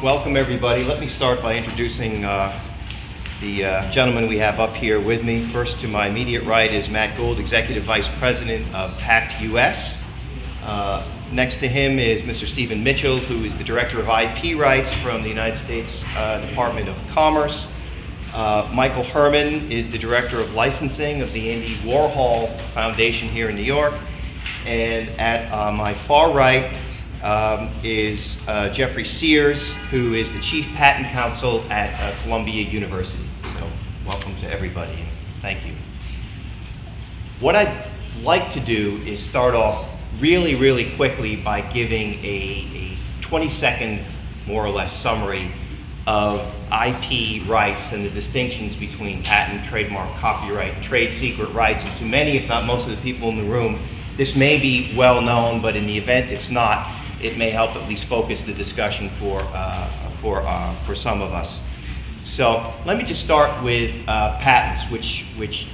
Welcome everybody. Let me start by introducing the gentleman we have up here with me. First, to my immediate right is Matt Gould, Executive Vice President of PACT US. Next to him is Mr. Stevan Mitchell, who is the Director of IP Rights from the United States Department of Commerce. Michael Hermann is the Director of Licensing of the Andy Warhol Foundation here in New York. And at my far right is Jeffrey Sears, who is the Chief Patent Counsel at Columbia University. So welcome to everybody, and thank you. What I'd like to do is start off really quickly by giving a 20-second, more or less, summary of IP rights and the distinctions between patent, trademark, copyright, and trade secret rights. And to many, if not most of the people in the room, this may be well known, but in the event it's not, it may help at least focus the discussion for some of us. So let me just start with patents, which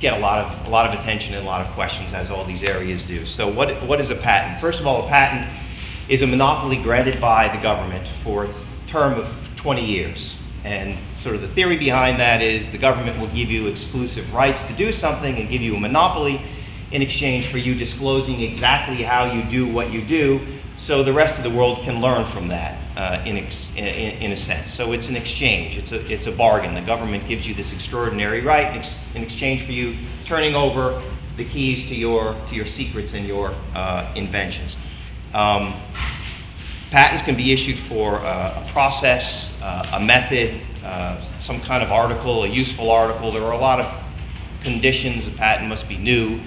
get a lot of attention and a lot of questions, as all these areas do. So what is a patent? First of all, a patent is a monopoly granted by the government for a term of 20 years. And sort of the theory behind that is the government will give you exclusive rights to do something and give you a monopoly in exchange for you disclosing exactly how you do what you do, so the rest of the world can learn from that in a sense. So it's an exchange, it's a bargain. The government gives you this extraordinary right in exchange for you turning over the keys to your secrets and your inventions. Patents can be issued for a process, a method, some kind of article, a useful article. There are a lot of conditions. A patent must be new,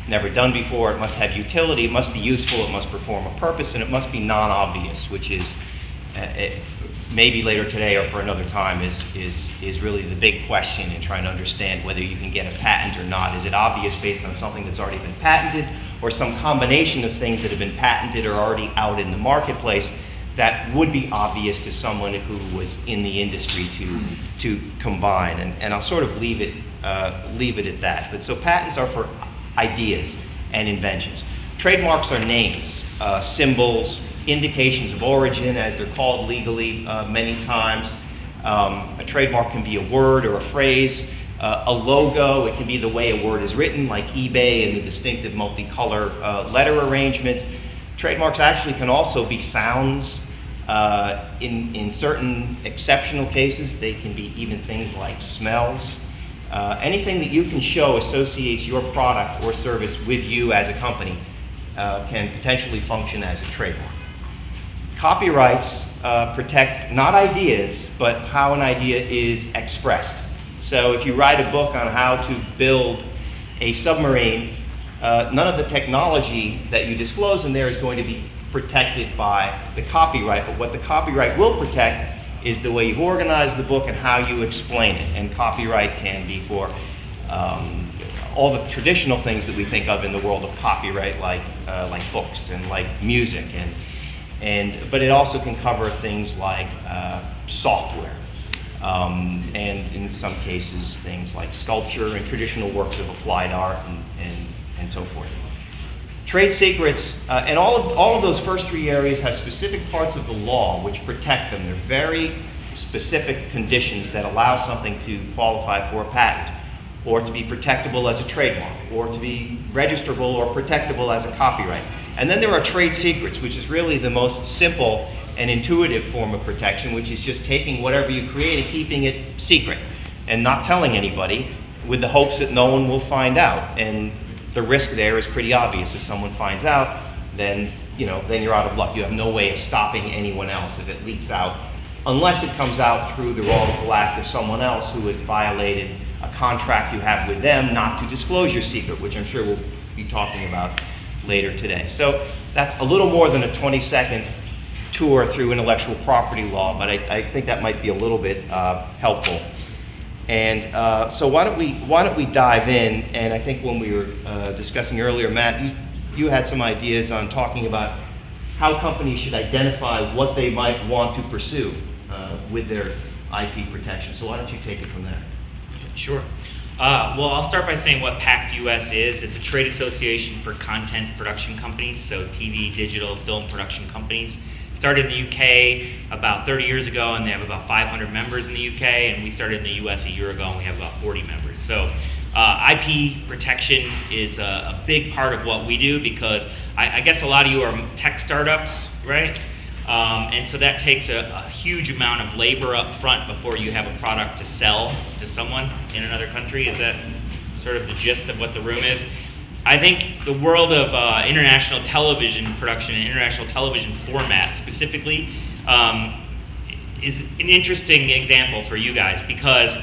never done before, it must have utility, it must be useful, it must perform a purpose, and it must be non-obvious, which is, maybe later today or for another time, is really the big question in trying to understand whether you can get a patent or not. Is it obvious based on something that's already been patented, or some combination of things that have been patented or already out in the marketplace that would be obvious to someone who was in the industry to combine? And I'll sort of leave it at that. But so patents are for ideas and inventions. Trademarks are names, symbols, indications of origin, as they're called legally many times. A trademark can be a word or a phrase, a logo. It can be the way a word is written, like eBay and the distinctive multicolor letter arrangement. Trademarks actually can also be sounds. In certain exceptional cases, they can be even things like smells. Anything that you can show associates your product or service with you as a company can potentially function as a trademark. Copyrights protect not ideas, but how an idea is expressed. So if you write a book on how to build a submarine, none of the technology that you disclose in there is going to be protected by the copyright, but what the copyright will protect is the way you've organized the book and how you explain it. And copyright can be for all the traditional things that we think of in the world of copyright, like books and like music, but it also can cover things like software, and in some cases things like sculpture and traditional works of applied art and so forth. Trade secrets, and all of those first three areas have specific parts of the law which protect them. They're very specific conditions that allow something to qualify for a patent, or to be protectable as a trademark, or to be registrable or protectable as a copyright. And then there are trade secrets, which is really the most simple and intuitive form of protection, which is just taking whatever you create and keeping it secret and not telling anybody, with the hopes that no one will find out. And the risk there is pretty obvious. If someone finds out, then you're out of luck. You have no way of stopping anyone else if it leaks out, unless it comes out through the wrongful act of someone else who has violated a contract you have with them not to disclose your secret, which I'm sure we'll be talking about later today. So that's a little more than a 20-second tour through intellectual property law, but I think that might be a little bit helpful. And so why don't we dive in? And I think when we were discussing earlier, Matt, you had some ideas on talking about how companies should identify what they might want to pursue with their IP protection. So why don't you take it from there? Sure. Well, I'll start by saying what PACT US is. It's a trade association for content production companies, so TV, digital, film production companies. It started in the UK about 30 years ago, and they have about 500 members in the UK, and we started in the US a year ago, and we have about 40 members. So IP protection is a big part of what we do, because I guess a lot of you are tech startups, right? And so that takes a huge amount of labor up front before you have a product to sell to someone in another country. Is that sort of the gist of what the room is? I think the world of international television production and international television format specifically is an interesting example for you guys, because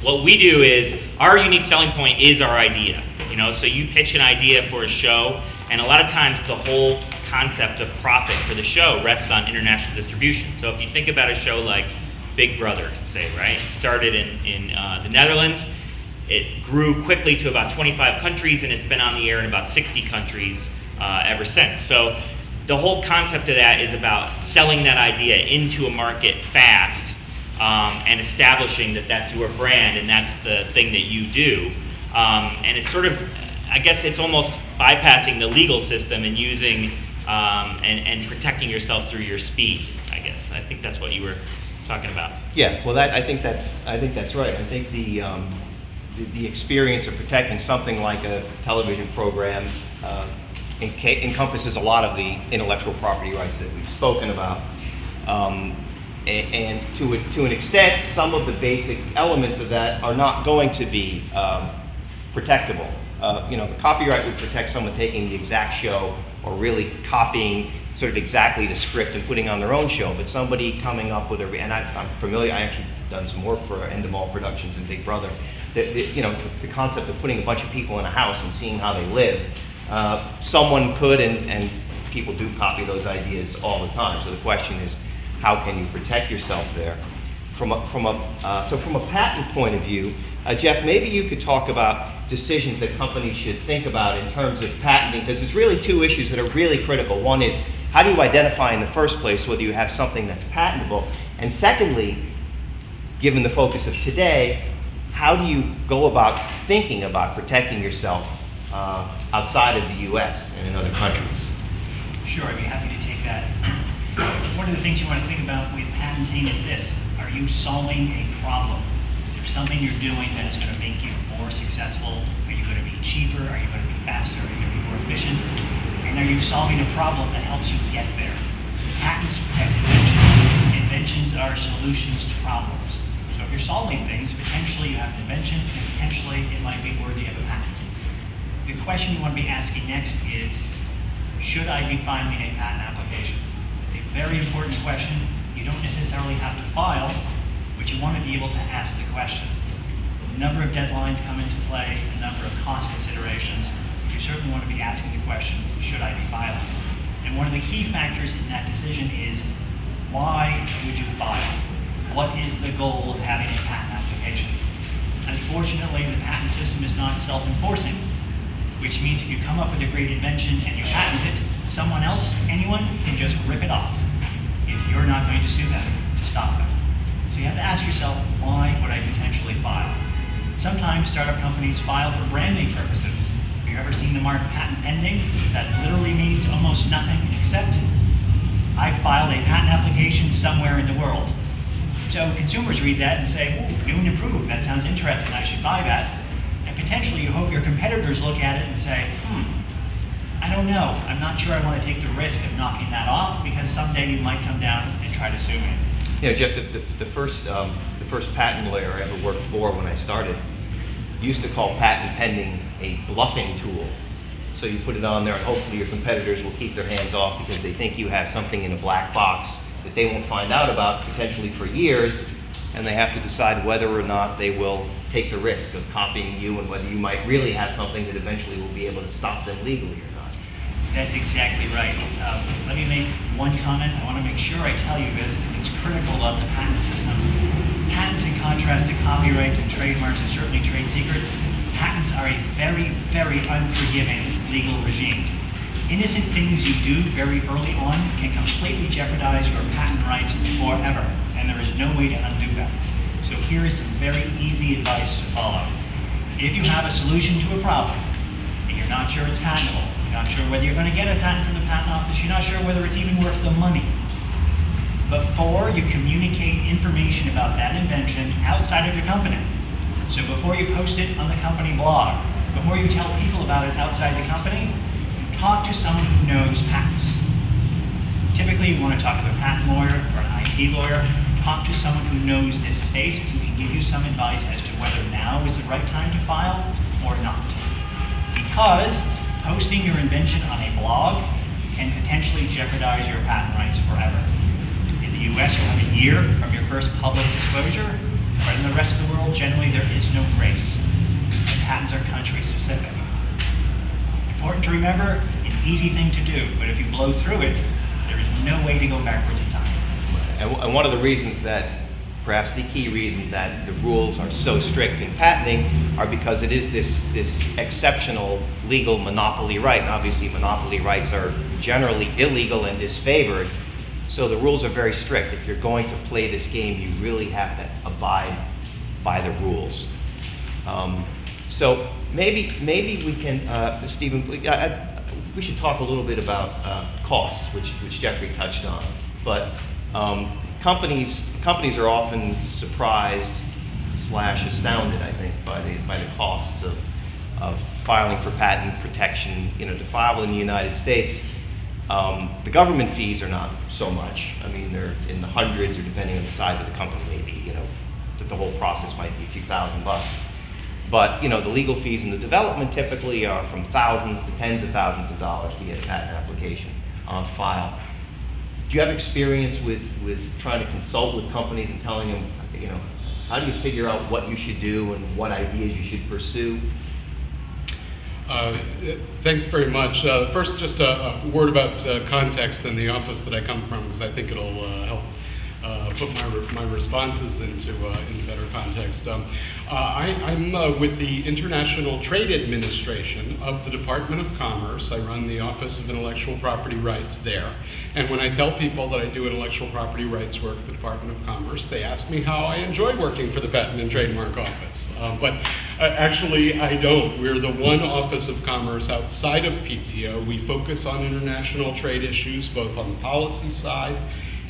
what we do is, our unique selling point is our idea. So you pitch an idea for a show, and a lot of times the whole concept of profit for the show rests on international distribution. So if you think about a show like Big Brother, say, right? It started in the Netherlands. It grew quickly to about 25 countries, and it's been on the air in about 60 countries ever since. So the whole concept of that is about selling that idea into a market fast, and establishing that that's your brand and that's the thing that you do. And it's sort of, I guess it's almost bypassing the legal system and using and protecting yourself through your speed, I guess. I think that's what you were talking about. Yeah, well, I think that's right. I think the experience of protecting something like a television program encompasses a lot of the intellectual property rights that we've spoken about. And to an extent, some of the basic elements of that are not going to be protectable. The copyright would protect someone taking the exact show or really copying sort of exactly the script and putting on their own show, but somebody coming up with and I'm familiar, I actually done some work for Endemol Productions and Big Brother. The concept of putting a bunch of people in a house and seeing how they live, someone could, and people do copy those ideas all the time. So the question is, how can you protect yourself there? From a patent point of view, Jeff, maybe you could talk about decisions that companies should think about in terms of patenting, because there's really two issues that are really critical. One is, how do you identify in the first place whether you have something that's patentable? And secondly, given the focus of today, how do you go about thinking about protecting yourself outside of the US and in other countries? Sure, I'd be happy to take that. One of the things you want to think about with patenting is this: are you solving a problem? Is there something you're doing that is going to make you more successful? Are you going to be cheaper? Are you going to be faster? Are you going to be more efficient? And are you solving a problem that helps you get there? Patents protect inventions. Inventions are solutions to problems. So if you're solving things, potentially you have an invention, and potentially it might be worthy of a patent. The question you want to be asking next is, should I be filing a patent application? It's a very important question. You don't necessarily have to file, but you want to be able to ask the question. A number of deadlines come into play, a number of cost considerations. You certainly want to be asking the question, should I be filing? And one of the key factors in that decision is, why would you file? What is the goal of having a patent application? Unfortunately, the patent system is not self-enforcing, which means if you come up with a great invention and you patent it, someone else, anyone, can just rip it off if you're not going to sue them to stop them. So you have to ask yourself, why would I potentially file? Sometimes startup companies file for branding purposes. Have you ever seen the mark patent pending? That literally means almost nothing except I filed a patent application somewhere in the world. So consumers read that and say, "Ooh, new and improved, that sounds interesting, I should buy that." And potentially you hope your competitors look at it and say, I don't know, I'm not sure I want to take the risk of knocking that off, because someday you might come down and try to sue me. Jeff, the first patent lawyer I ever worked for when I started used to call patent pending a bluffing tool. So you put it on there and hopefully your competitors will keep their hands off because they think you have something in a black box that they won't find out about potentially for years, and they have to decide whether or not they will take the risk of copying you and whether you might really have something that eventually will be able to stop them legally or not. That's exactly right. Let me make one comment. I want to make sure I tell you this because it's critical of the patent system. Patents, in contrast to copyrights and trademarks and certainly trade secrets, patents are a very, very unforgiving legal regime. Innocent things you do very early on can completely jeopardize your patent rights forever, and there is no way to undo that. So here is some very easy advice to follow. If you have a solution to a problem, and you're not sure it's patentable, you're not sure whether you're going to get a patent from the patent office, you're not sure whether it's even worth the money, before you communicate information about that invention outside of your company. So before you post it on the company blog, before you tell people about it outside the company, talk to someone who knows patents. Typically, you want to talk to a patent lawyer or an IP lawyer. Talk to someone who knows this space who can give you some advice as to whether now is the right time to file or not. Because posting your invention on a blog can potentially jeopardize your patent rights forever. In the US, you'll have a year from your first public disclosure, but in the rest of the world, generally there is no grace. And patents are country specific. Important to remember, an easy thing to do, but if you blow through it, there is no way to go backwards in time. And one of the reasons that, perhaps the key reason that the rules are so strict in patenting are because it is this exceptional legal monopoly right. And obviously monopoly rights are generally illegal and disfavored. So the rules are very strict. If you're going to play this game, you really have to abide by the rules. So maybe we can, Steven, we should talk a little bit about costs, which Jeffrey touched on. But companies are often surprised / astounded, I think, by the costs of filing for patent protection. You know, to file in the United States, the government fees are not so much. I mean, they're in the hundreds, or depending on the size of the company, maybe, you know, that the whole process might be a few $1,000s. But, you know, the legal fees in the development typically are from thousands to tens of thousands of dollars to get a patent application on file. Do you have experience with trying to consult with companies and telling them, you know, how do you figure out what you should do and what ideas you should pursue? Thanks very much. First, just a word about context in the office that I come from, because I think it'll help put my responses into better context. I'm with the International Trade Administration of the Department of Commerce. I run the Office of Intellectual Property Rights there. And when I tell people that I do intellectual property rights work at the Department of Commerce, they ask me how I enjoy working for the Patent and Trademark Office. But actually, I don't. We're the one Office of Commerce outside of PTO. We focus on international trade issues, both on the policy side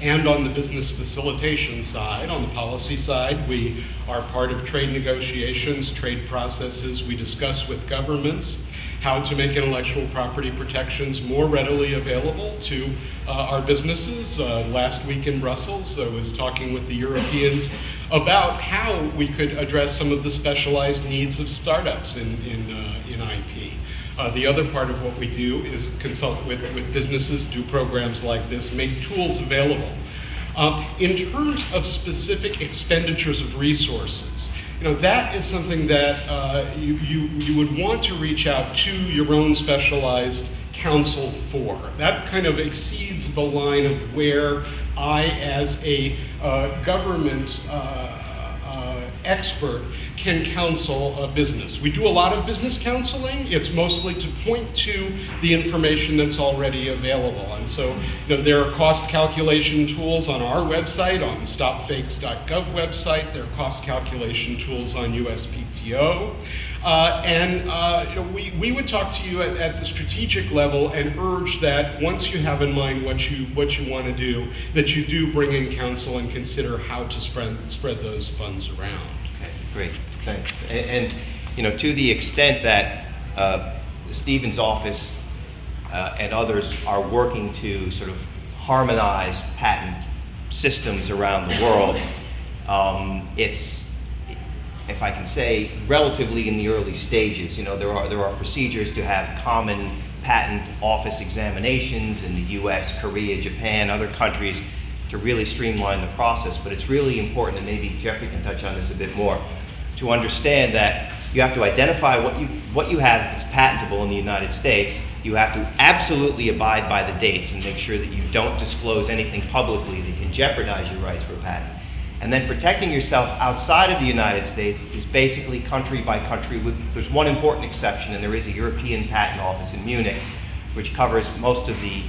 and on the business facilitation side. On the policy side, we are part of trade negotiations, trade processes. We discuss with governments how to make intellectual property protections more readily available to our businesses. Last week in Brussels, I was talking with the Europeans about how we could address some of the specialized needs of startups in IP. The other part of what we do is consult with businesses, do programs like this, make tools available. In terms of specific expenditures of resources, you know, that is something that you would want to reach out to your own specialized counsel for. That kind of exceeds the line of where I, as a government expert, can counsel a business. We do a lot of business counseling. It's mostly to point to the information that's already available. And so, you know, there are cost calculation tools on our website, on the stopfakes.gov website. There are cost calculation tools on USPTO. You know, we would talk to you at the strategic level and urge that once you have in mind what you want to do, that you do bring in counsel and consider how to spread those funds around. Okay, great, thanks. And you know, to the extent that Steven's office and others are working to sort of harmonize patent systems around the world, it's, if I can say, relatively in the early stages. You know, there are procedures to have common patent office examinations in the US, Korea, Japan, other countries to really streamline the process. But it's really important, and maybe Jeffrey can touch on this a bit more, to understand that you have to identify what you have if it's patentable in the United States. You have to absolutely abide by the dates and make sure that you don't disclose anything publicly that can jeopardize your rights for a patent. And then protecting yourself outside of the United States is basically country by country. There's one important exception, and there is a European Patent Office in Munich, which covers most of the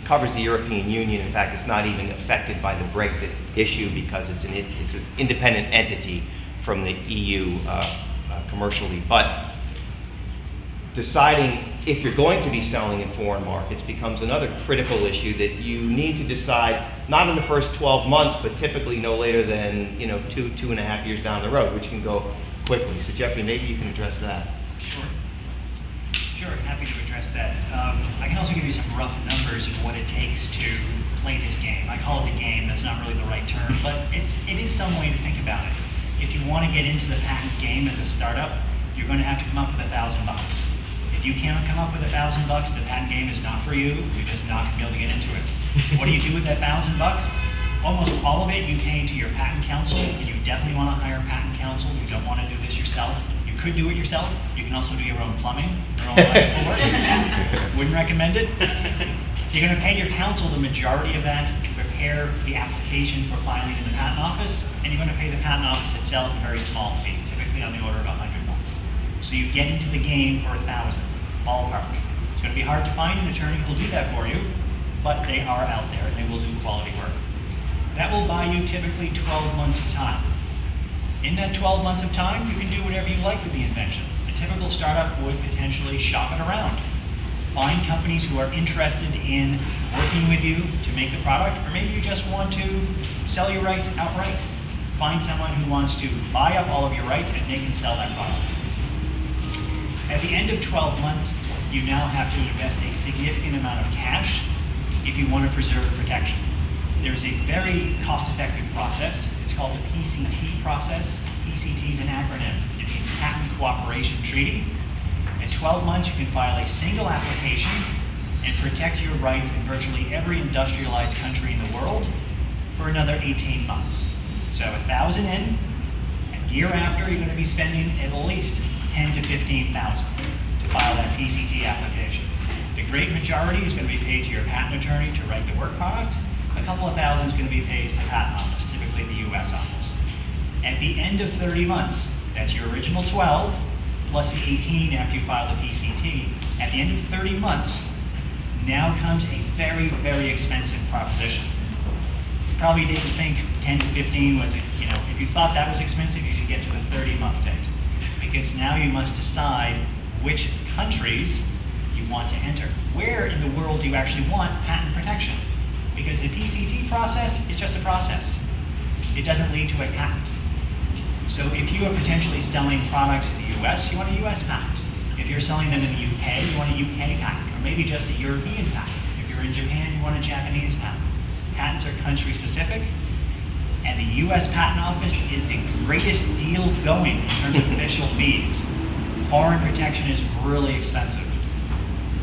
covers the European Union. In fact, it's not even affected by the Brexit issue because it's an independent entity from the EU commercially. But deciding if you're going to be selling in foreign markets, becomes another critical issue that you need to decide, not in the first 12 months, but typically no later than 2.5 years down the road, which can go quickly. So Jeffrey, maybe you can address that. Sure, happy to address that. I can also give you some rough numbers of what it takes to play this game. I call it the game, that's not really the right term, but it is some way to think about it. If you want to get into the patent game as a startup, you're going to have to come up with $1,000. If you cannot come up with $1,000, the patent game is not for you. You're just not going to be able to get into it. What do you do with that $1,000? Almost all of it you pay to your patent counsel, and you definitely want to hire a patent counsel. You don't want to do this yourself. You could do it yourself. You can also do your own plumbing, your own electrical work. Wouldn't recommend it. You're going to pay your counsel the majority of that to prepare the application for filing in the patent office, and you're going to pay the patent office itself a very small fee, typically on the order of $100. So you get into the game for $1,000, ballpark. It's going to be hard to find an attorney who will do that for you, but they are out there and they will do quality work. That will buy you typically 12 months of time. In that 12 months of time, you can do whatever you like with the invention. A typical startup would potentially shop it around. Find companies who are interested in working with you to make the product, or maybe you just want to sell your rights outright. Find someone who wants to buy up all of your rights and they can sell that product. At the end of 12 months, you now have to invest a significant amount of cash if you want to preserve protection. There's a very cost-effective process. It's called the PCT process. PCT is an acronym. It means Patent Cooperation Treaty. In 12 months, you can file a single application and protect your rights in virtually every industrialized country in the world for another 18 months. So 1,000 in, and year after, you're going to be spending at least 10 to 15,000 to file that PCT application. The great majority is going to be paid to your patent attorney to write the work product. A couple of thousand is going to be paid to the patent office, typically the US office. At the end of 30 months, that's your original 12, plus the 18 after you file the PCT. At the end of 30 months, now comes a very, very expensive proposition. You probably didn't think 10 to 15 was, if you thought that was expensive, you should get to the 30-month date. Because now you must decide which countries you want to enter. Where in the world do you actually want patent protection? Because the PCT process is just a process. It doesn't lead to a patent. So if you are potentially selling products in the US, you want a US patent. If you're selling them in the UK, you want a UK patent, or maybe just a European patent. If you're in Japan, you want a Japanese patent. Patents are country specific, and the US Patent Office is the greatest deal going in terms of official fees. Foreign protection is really expensive.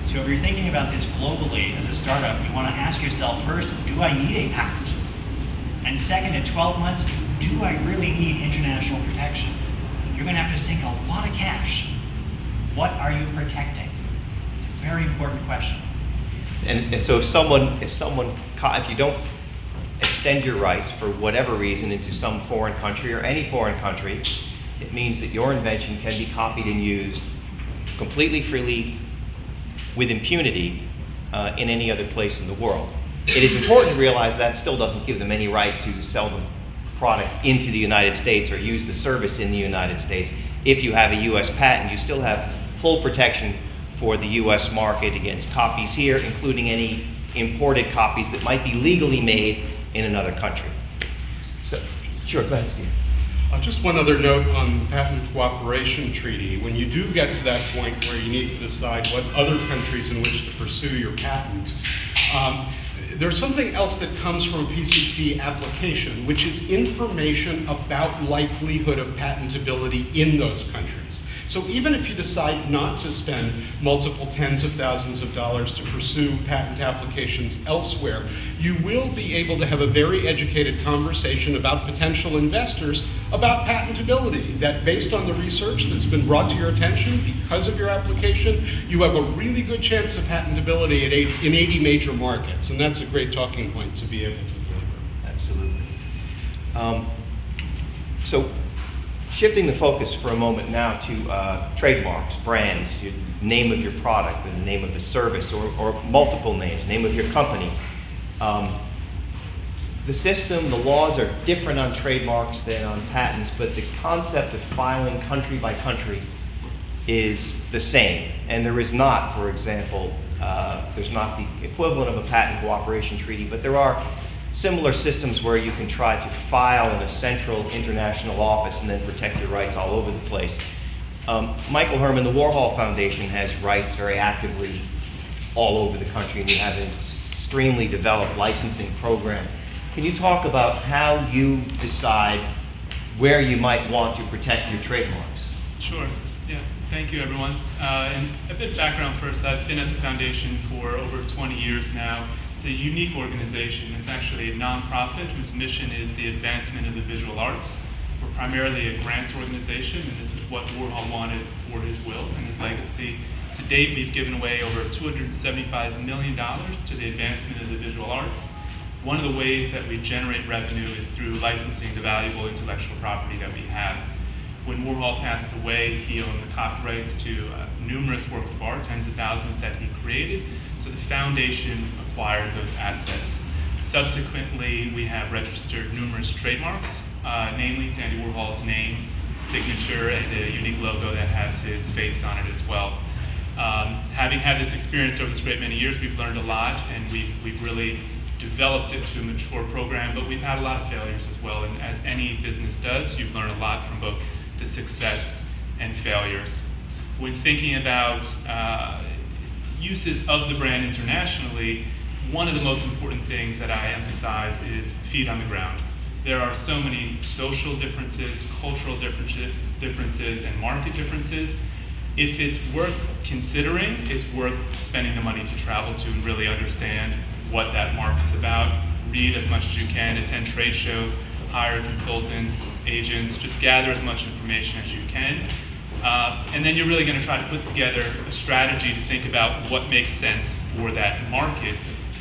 So if you're thinking about this globally as a startup, you want to ask yourself first, do I need a patent? And second, at 12 months, do I really need international protection? You're going to have to sink a lot of cash. What are you protecting? It's a very important question. And so if you don't extend your rights for whatever reason into some foreign country or any foreign country, it means that your invention can be copied and used completely freely with impunity in any other place in the world. It is important to realize that still doesn't give them any right to sell the product into the United States or use the service in the United States. If you have a US patent, you still have full protection for the US market against copies here, including any imported copies that might be legally made in another country. So, sure, go ahead, Steve. Just one other note on the Patent Cooperation Treaty. When you do get to that point where you need to decide what other countries in which to pursue your patent, there's something else that comes from a PCT application, which is information about likelihood of patentability in those countries. So even if you decide not to spend multiple tens of thousands of dollars to pursue patent applications elsewhere, you will be able to have a very educated conversation about potential investors about patentability, that based on the research that's been brought to your attention because of your application, you have a really good chance of patentability in 80 major markets, and that's a great talking point to be able to deliver. Absolutely. So shifting the focus for a moment now to trademarks, brands, your name of your product, and the name of the service, or multiple names, name of your company. The system, the laws are different on trademarks than on patents, but the concept of filing country by country is the same. And there is not, for example, there's not the equivalent of a patent cooperation treaty, but there are similar systems where you can try to file in a central international office and then protect your rights all over the place. Michael Hermann, the Warhol Foundation has rights very actively all over the country, and you have an extremely developed licensing program. Can you talk about how you decide where you might want to protect your trademarks? Sure. Yeah. Thank you, everyone. And a bit of background first. I've been at the foundation for over 20 years now. It's a unique organization. It's actually a nonprofit whose mission is the advancement of the visual arts. We're primarily a grants organization, and this is what Warhol wanted for his will and his legacy. To date, we've given away over $275 million to the advancement of the visual arts. One of the ways that we generate revenue is through licensing the valuable intellectual property that we have. When Warhol passed away, he owned the copyrights to numerous works of art, tens of thousands that he created. So the foundation acquired those assets. Subsequently, we have registered numerous trademarks, namely to Andy Warhol's name, signature, and a unique logo that has his face on it as well. Having had this experience over this great many years, we've learned a lot, and we've really developed it to a mature program, but we've had a lot of failures as well. And as any business does, you've learned a lot from both the success and failures. When thinking about uses of the brand internationally, one of the most important things that I emphasize is feet on the ground. There are so many social differences, cultural differences, and market differences. If it's worth considering, it's worth spending the money to travel to and really understand what that market's about. Read as much as you can, attend trade shows, hire consultants, agents, just gather as much information as you can. And then you're really going to try to put together a strategy to think about what makes sense for that market.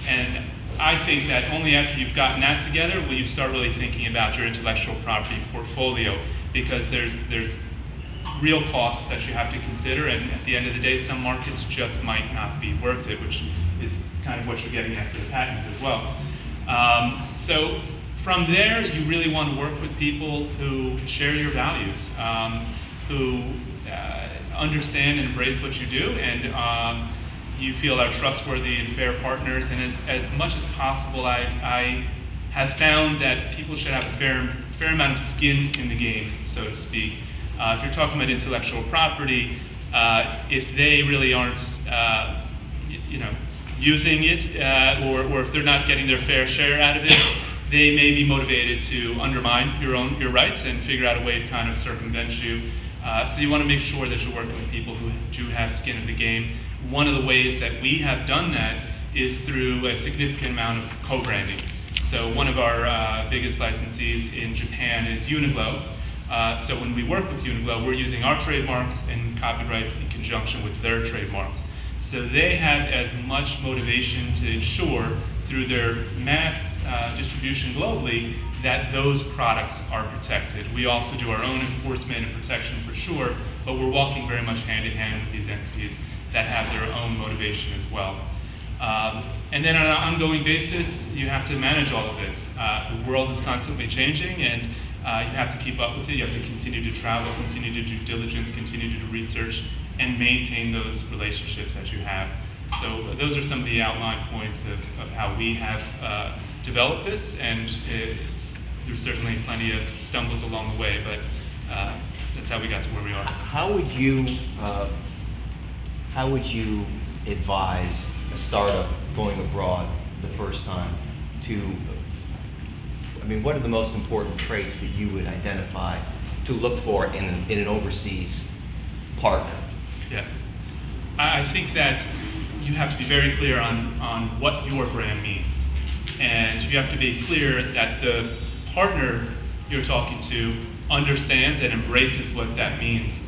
And I think that only after you've gotten that together will you start really thinking about your intellectual property portfolio, because there's real costs that you have to consider, and at the end of the day, some markets just might not be worth it, which is kind of what you're getting at for the patents as well. So from there, you really want to work with people who share your values, who understand and embrace what you do, and you feel are trustworthy and fair partners. And as much as possible, I have found that people should have a fair amount of skin in the game, so to speak. If you're talking about intellectual property, if they really aren't, using it, or if they're not getting their fair share out of it, they may be motivated to undermine your rights and figure out a way to kind of circumvent you. So you want to make sure that you're working with people who do have skin in the game. One of the ways that we have done that is through a significant amount of co-branding. So one of our biggest licensees in Japan is Uniqlo. So when we work with Uniqlo, we're using our trademarks and copyrights in conjunction with their trademarks. So they have as much motivation to ensure through their mass distribution globally that those products are protected. We also do our own enforcement and protection for sure, but we're walking very much hand in hand with these entities that have their own motivation as well. And then on an ongoing basis, you have to manage all of this. The world is constantly changing, and you have to keep up with it. You have to continue to travel, continue to do diligence, continue to do research, and maintain those relationships that you have. So those are some of the outline points of how we have developed this, and there's certainly plenty of stumbles along the way, but that's how we got to where we are. How would you advise a startup going abroad the first time what are the most important traits that you would identify to look for in an overseas partner? Yeah. I think that you have to be very clear on what your brand means. And you have to be clear that the partner you're talking to understands and embraces what that means,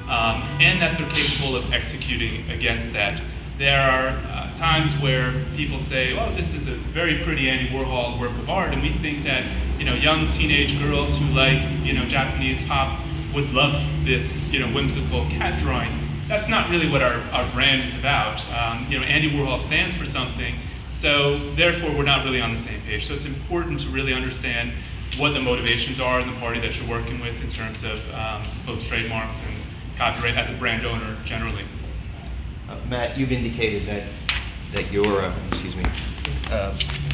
and that they're capable of executing against that. There are times where people say, "Oh, this is a very pretty Andy Warhol work of art," and we think that young teenage girls who like Japanese pop would love this whimsical cat drawing. That's not really what our brand is about. Andy Warhol stands for something, so therefore we're not really on the same page. So it's important to really understand what the motivations are in the party that you're working with in terms of both trademarks and copyright as a brand owner generally. Matt, you've indicated that you're,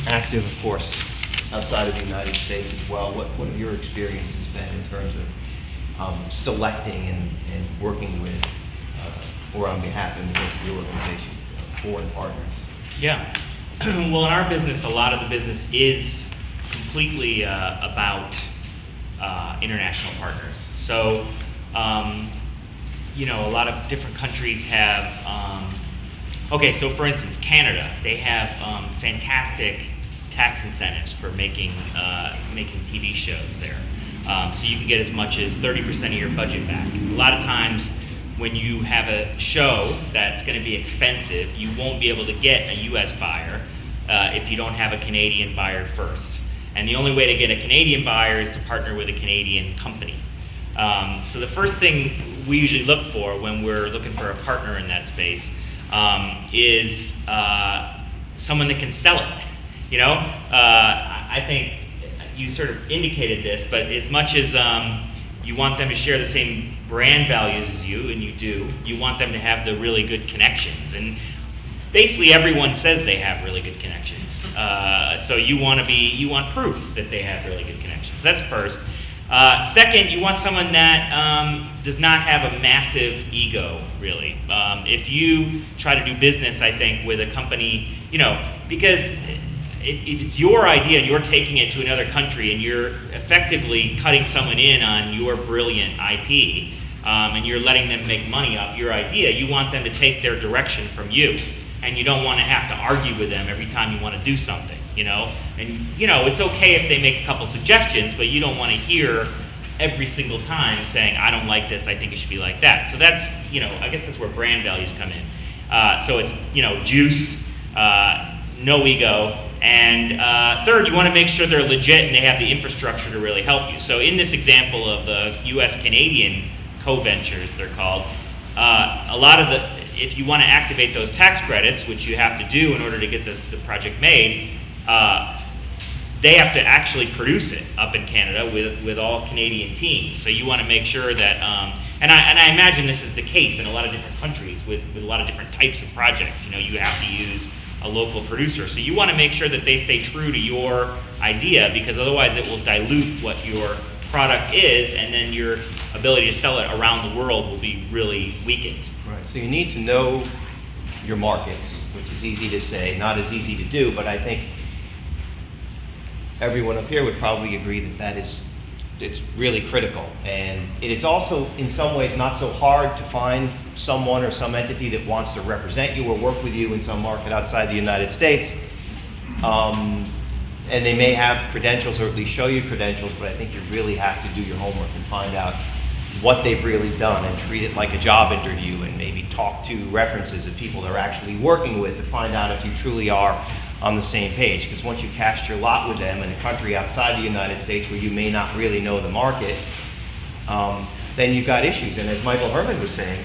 active, of course, outside of the United States as well. What have your experiences been in terms of selecting and working with, or on behalf in the case of your organization, foreign partners? Yeah. Well, in our business, a lot of the business is completely about international partners. So, a lot of different countries have, so for instance, Canada, they have fantastic tax incentives for making TV shows there. So you can get as much as 30% of your budget back. A lot of times when you have a show that's going to be expensive, you won't be able to get a US buyer if you don't have a Canadian buyer first. And the only way to get a Canadian buyer is to partner with a Canadian company. So the first thing we usually look for when we're looking for a partner in that space is someone that can sell it. I think you sort of indicated this, but as much as you want them to share the same brand values as you, and you do, you want them to have the really good connections. And basically everyone says they have really good connections. So you want proof that they have really good connections. That's first. Second, you want someone that does not have a massive ego, really. If you try to do business, I think, with a company, because if it's your idea and you're taking it to another country and you're effectively cutting someone in on your brilliant IP, and you're letting them make money off your idea, you want them to take their direction from you. And you don't want to have to argue with them every time you want to do something, And, it's okay if they make a couple suggestions, but you don't want to hear every single time saying, I don't like this, I think it should be like that. So that's, I guess that's where brand values come in. So it's, juice, no ego, and third, you want to make sure they're legit and they have the infrastructure to really help you. So in this example of the US-Canadian co-ventures, they're called, a lot of if you want to activate those tax credits, which you have to do in order to get the project made, they have to actually produce it up in Canada with all Canadian teams. So you want to make sure that, and I imagine this is the case in a lot of different countries with a lot of different types of projects. You have to use a local producer. So you want to make sure that they stay true to your idea, because otherwise it will dilute what your product is, and then your ability to sell it around the world will be really weakened. Right, so you need to know your markets, which is easy to say, not as easy to do, but I think everyone up here would probably agree that it's really critical. And it is also, in some ways, not so hard to find someone or some entity that wants to represent you or work with you in some market outside the United States. And they may have credentials, or at least show you credentials, but I think you really have to do your homework and find out what they've really done and treat it like a job interview, and maybe talk to references of people they're actually working with to find out if you truly are on the same page. Because once you cast your lot with them in a country outside the United States where you may not really know the market, then you've got issues. And as Michael Hermann was saying,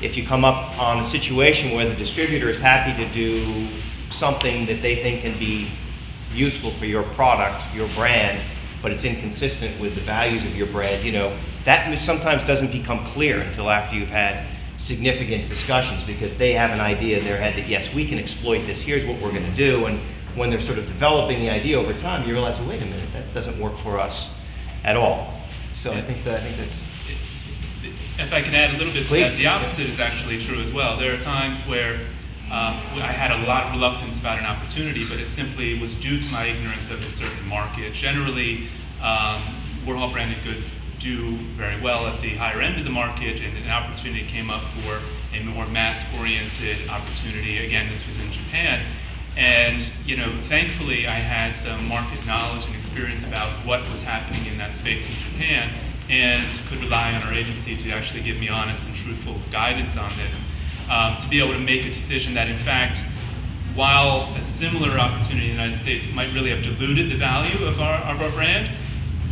if you come up on a situation where the distributor is happy to do something that they think can be useful for your product, your brand, but it's inconsistent with the values of your brand, that sometimes doesn't become clear until after you've had significant discussions, because they have an idea in their head that, yes, we can exploit this, here's what we're going to do. And when they're sort of developing the idea over time, you realize, well, wait a minute, that doesn't work for us at all. So I think that's... If I can add a little bit to that, the opposite is actually true as well. There are times where I had a lot of reluctance about an opportunity, but it simply was due to my ignorance of a certain market. Generally, Warhol branded goods do very well at the higher end of the market, and an opportunity came up for a more mass-oriented opportunity. Again, this was in Japan. And, thankfully I had some market knowledge and experience about what was happening in that space in Japan, and could rely on our agency to actually give me honest and truthful guidance on this, to be able to make a decision that, in fact, while a similar opportunity in the United States might really have diluted the value of our brand,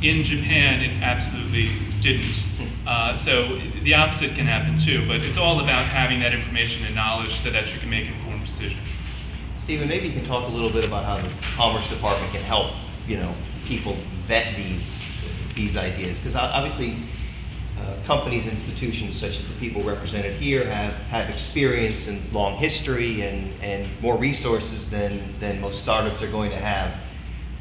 in Japan it absolutely didn't. So the opposite can happen too, but it's all about having that information and knowledge so that you can make informed decisions. Steven, maybe you can talk a little bit about how the Commerce Department can help, people vet these ideas, because obviously companies, institutions such as the people represented here have experience and long history and more resources than most startups are going to have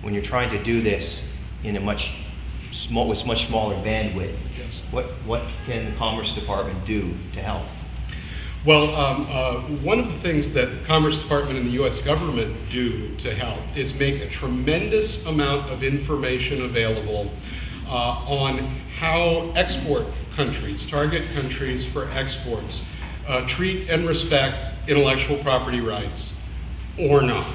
when you're trying to do this in a with much smaller bandwidth. Yes. What can the Commerce Department do to help? Well, one of the things that the Commerce Department and the U.S. government do to help is make a tremendous amount of information available on how export countries, target countries for exports, treat and respect intellectual property rights or not.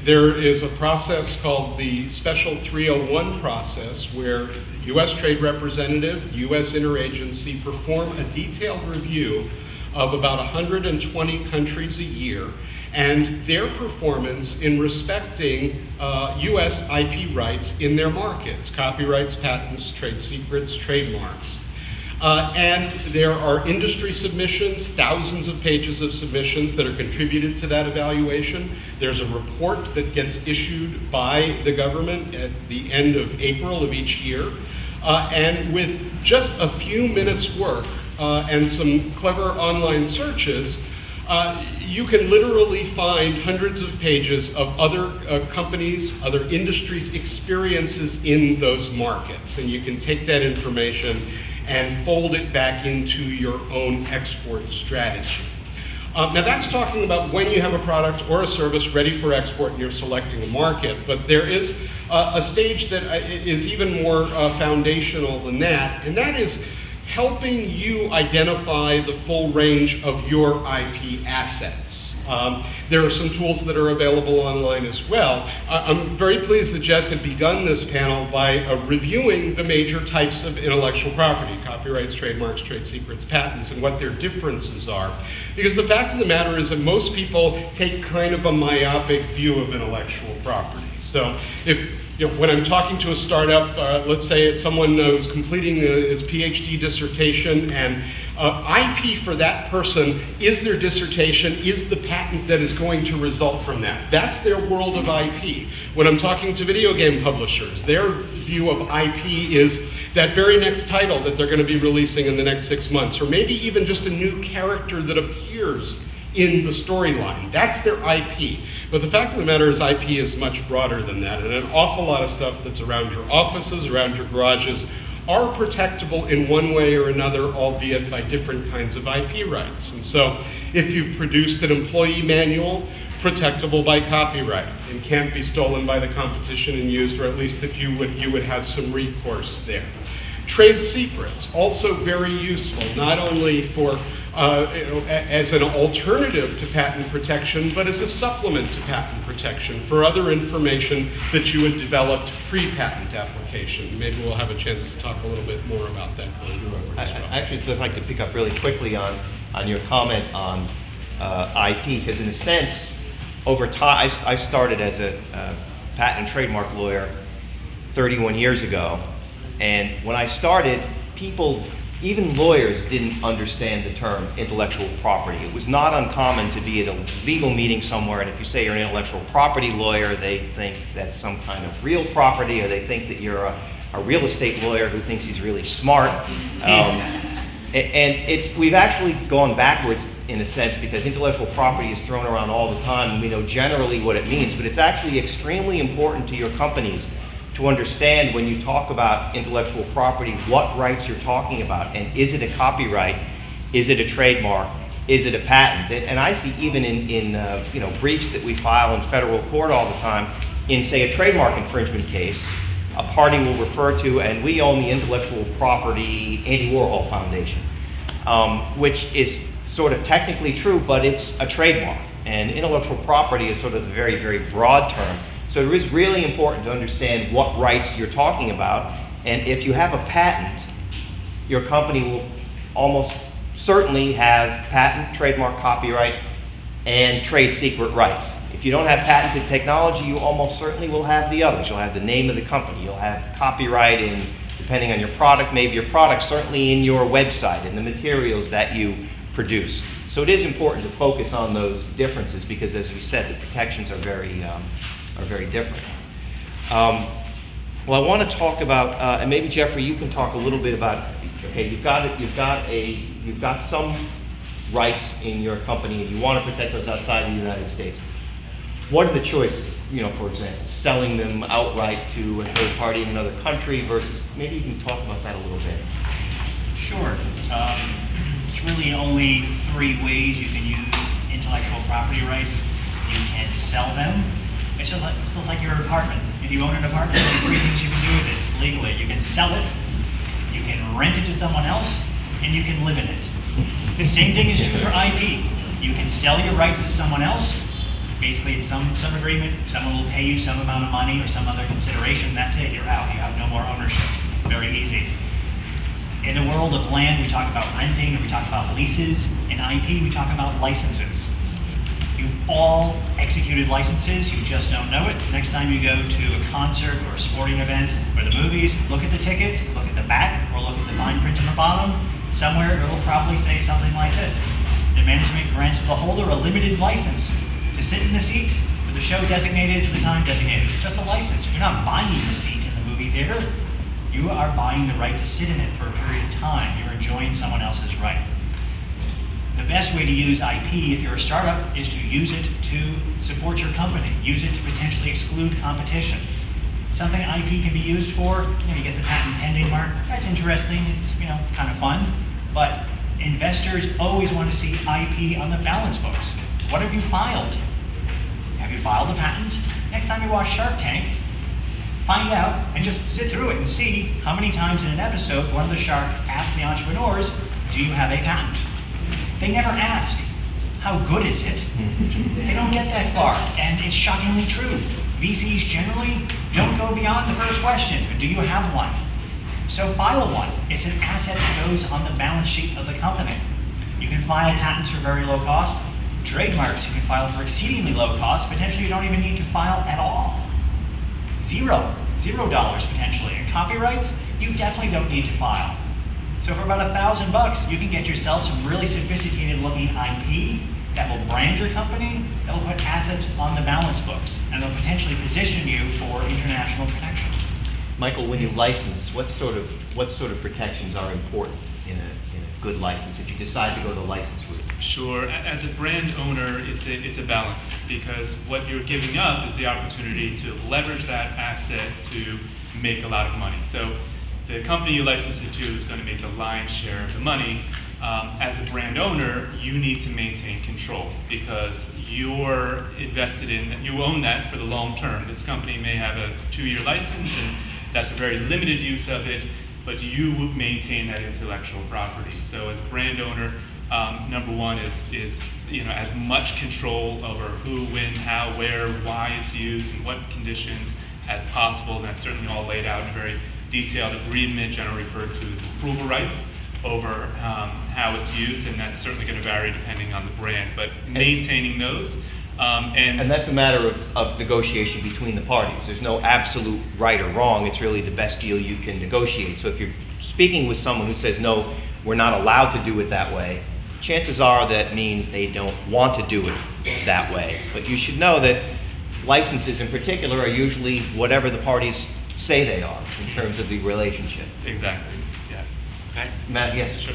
There is a process called the Special 301 process where the U.S. Trade Representative, U.S. Interagency perform a detailed review of about 120 countries a year and their performance in respecting U.S. IP rights in their markets, copyrights, patents, trade secrets, trademarks. And there are industry submissions, thousands of pages of submissions that are contributed to that evaluation. There's a report that gets issued by the government at the end of April of each year. And with just a few minutes' work and some clever online searches, you can literally find hundreds of pages of other companies, other industries' experiences in those markets. And you can take that information and fold it back into your own export strategy. Now that's talking about when you have a product or a service ready for export and you're selecting a market, but there is a stage that is even more foundational than that, and that is helping you identify the full range of your IP assets. There are some tools that are available online as well. I'm very pleased that Jess had begun this panel by reviewing the major types of intellectual property, copyrights, trademarks, trade secrets, patents, and what their differences are. Because the fact of the matter is that most people take kind of a myopic view of intellectual property. So when I'm talking to a startup, let's say it's someone who's completing his Ph.D. dissertation, and IP for that person is their dissertation, is the patent that is going to result from that. That's their world of IP. When I'm talking to video game publishers, their view of IP is that very next title that they're going to be releasing in the next 6 months, or maybe even just a new character that appears in the storyline. That's their IP. But the fact of the matter is IP is much broader than that, and an awful lot of stuff that's around your offices, around your garages, are protectable in one way or another, albeit by different kinds of IP rights. And so if you've produced an employee manual, protectable by copyright and can't be stolen by the competition and used, or at least that you would have some recourse there. Trade secrets, also very useful, not only for as an alternative to patent protection, but as a supplement to patent protection for other information that you had developed pre-patent application. Maybe we'll have a chance to talk a little bit more about that going forward as well. Actually, I'd just like to pick up really quickly on your comment on IP, because in a sense, over time, I started as a patent and trademark lawyer 31 years ago, and when I started, people, even lawyers, didn't understand the term intellectual property. It was not uncommon to be at a legal meeting somewhere, and if you say you're an intellectual property lawyer, they think that's some kind of real property, or they think that you're a real estate lawyer who thinks he's really smart. And we've actually gone backwards in a sense, because intellectual property is thrown around all the time, and we know generally what it means, but it's actually extremely important to your companies to understand when you talk about intellectual property, what rights you're talking about, and is it a copyright, is it a trademark, is it a patent? And I see even in briefs that we file in federal court all the time, in say a trademark infringement case, a party will refer to, and we own the intellectual property Anti-Warhol Foundation, which is sort of technically true, but it's a trademark. And intellectual property is sort of a very, very broad term. So it is really important to understand what rights you're talking about. And if you have a patent, your company will almost certainly have patent, trademark, copyright, and trade secret rights. If you don't have patented technology, you almost certainly will have the others. You'll have the name of the company. You'll have copyright in, depending on your product, maybe your product, certainly in your website and the materials that you produce. So it is important to focus on those differences because, as we said, the protections are very different. Well, I want to talk about, and maybe Jeffrey, you can talk a little bit about. Okay, you've got some rights in your company, and you want to protect those outside the United States. What are the choices? For example, selling them outright to a third party in another country versus. Maybe you can talk about that a little bit. Sure. It's really only 3 ways you can use intellectual property rights. You can sell them. It's just like your apartment. If you own an apartment, there's 3 things you can do with it legally. You can sell it, you can rent it to someone else, and you can live in it. The same thing is true for IP. You can sell your rights to someone else. Basically, it's some agreement. Someone will pay you some amount of money or some other consideration. That's it. You're out. You have no more ownership. Very easy. In the world of land, we talk about renting, we talk about leases. In IP, we talk about licenses. You've all executed licenses, you just don't know it. Next time you go to a concert or a sporting event or the movies, look at the ticket, look at the back, or look at the fine print on the bottom. Somewhere it'll probably say something like this. The management grants the holder a limited license to sit in the seat for the show designated for the time designated. It's just a license. You're not buying the seat in the movie theater. You are buying the right to sit in it for a period of time. You're enjoying someone else's right. The best way to use IP if you're a startup is to use it to support your company. Use it to potentially exclude competition. Something IP can be used for, you get the patent pending mark. That's interesting. It's kind of fun. But investors always want to see IP on the balance books. What have you filed? Have you filed a patent? Next time you watch Shark Tank, find out and just sit through it and see how many times in an episode one of the shark asks the entrepreneurs, do you have a patent? They never ask, how good is it? They don't get that far, and it's shockingly true. VCs generally don't go beyond the first question, do you have one? So file one. It's an asset that goes on the balance sheet of the company. You can file patents for very low cost. Trademarks you can file for exceedingly low cost. Potentially you don't even need to file at all. $0 potentially. And copyrights, you definitely don't need to file. So for about $1,000, you can get yourself some really sophisticated looking IP that will brand your company, that will put assets on the balance books, and they'll potentially position you for international protection. Michael, when you license, what sort of protections are important in a good license if you decide to go the license route? Sure. As a brand owner, it's a balance, because what you're giving up is the opportunity to leverage that asset to make a lot of money. So the company you license it to is going to make the lion's share of the money. As a brand owner, you need to maintain control because you're invested in, you own that for the long term. This company may have a 2-year license, and that's a very limited use of it, but you maintain that intellectual property. So as a brand owner, number one is as much control over who, when, how, where, why it's used, and what conditions as possible. And that's certainly all laid out in a very detailed agreement, generally referred to as approval rights, over how it's used, and that's certainly going to vary depending on the brand. But maintaining those. And that's a matter of negotiation between the parties. There's no absolute right or wrong. It's really the best deal you can negotiate. So if you're speaking with someone who says, no, we're not allowed to do it that way, chances are that means they don't want to do it that way. But you should know that licenses in particular are usually whatever the parties say they are in terms of the relationship. Exactly, yeah. Okay. Matt, yes? Sure.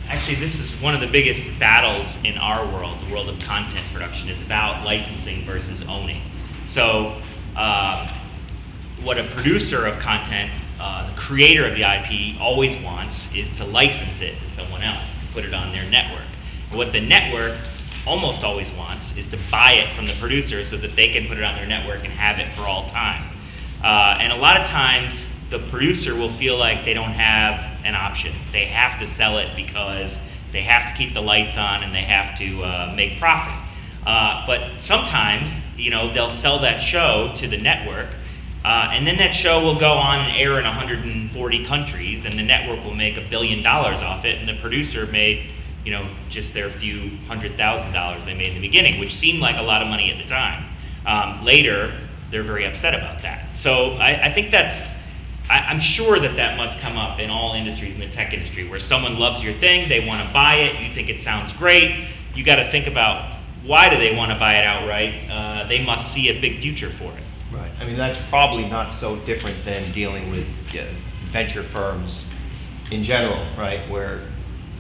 Actually, this is one of the biggest battles in our world, the world of content production, is about licensing versus owning. So what a producer of content, the creator of the IP, always wants is to license it to someone else, to put it on their network. And what the network almost always wants is to buy it from the producer so that they can put it on their network and have it for all time. And a lot of times, the producer will feel like they don't have an option. They have to sell it because they have to keep the lights on and they have to make profit. But sometimes, they'll sell that show to the network, and then that show will go on and air in 140 countries, and the network will make $1 billion off it, and the producer made, just their few $100,000 they made in the beginning, which seemed like a lot of money at the time. Later, they're very upset about that. So I think I'm sure that must come up in all industries in the tech industry, where someone loves your thing, they want to buy it, you think it sounds great, you got to think about why do they want to buy it outright. They must see a big future for it. Right. I mean, that's probably not so different than dealing with venture firms in general, right? Where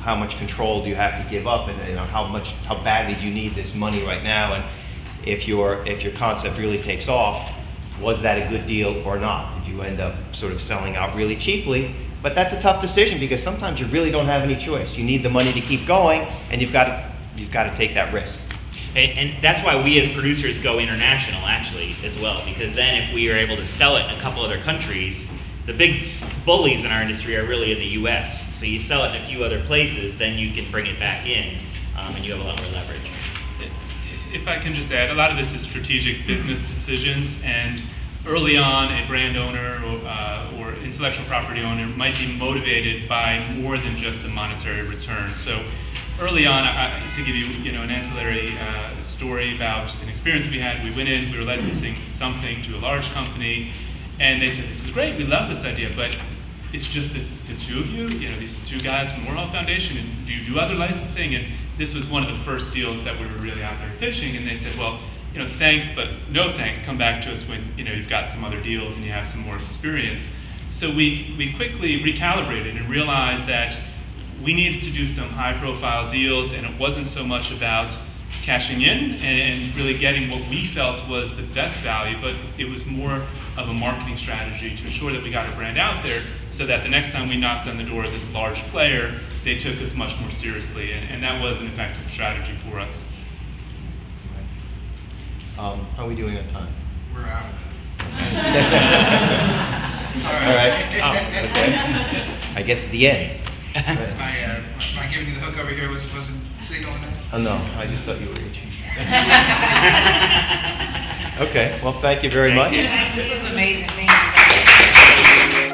how much control do you have to give up, and how badly do you need this money right now? And if your concept really takes off, was that a good deal or not? Did you end up sort of selling out really cheaply? But that's a tough decision because sometimes you really don't have any choice. You need the money to keep going, and you've got to take that risk. And that's why we as producers go international, actually, as well, because then if we are able to sell it in a couple other countries, the big bullies in our industry are really in the US. So you sell it in a few other places, then you can bring it back in, and you have a lot more leverage. If I can just add, a lot of this is strategic business decisions, and early on, a brand owner or intellectual property owner might be motivated by more than just the monetary return. So early on, to give you, an ancillary story about an experience we had, we went in, we were licensing something to a large company, and they said, "This is great, we love this idea, but it's just the two of you, these two guys from Warhol Foundation, and do you do other licensing?" And this was one of the first deals that we were really out there pitching, and they said, "Well, thanks, but no thanks. Come back to us when you've got some other deals and you have some more experience." So we quickly recalibrated and realized that we needed to do some high-profile deals, and it wasn't so much about cashing in and really getting what we felt was the best value, but it was more of a marketing strategy to ensure that we got our brand out there so that the next time we knocked on the door of this large player, they took us much more seriously, and that was an effective strategy for us. How are we doing on time? We're out. Sorry. All right. Oh, okay. I guess at the end. My giving you the hook over here wasn't signaling that? Oh, no, I just thought you were itching. Okay, well, thank you very much. This was amazing. Thank you.